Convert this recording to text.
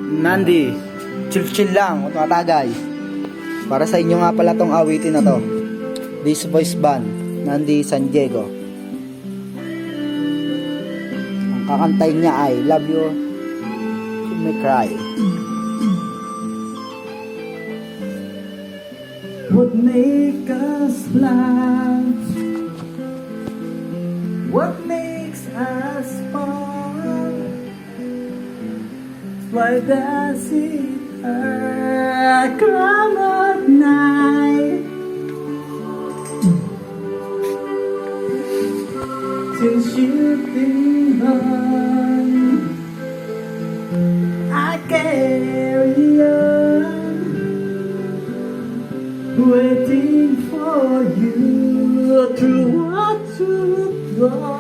Nandi, chill lang, matagay. Para sa inyo nga pala tong awitin na to. This Voice Band, Nandi San Diego. Ang kakantay niya ay Love You Till Me Cry. What make us laugh? What makes us fall? Why does it hurt? Cry at night since you've been gone. I carry on, waiting for you through what you've done.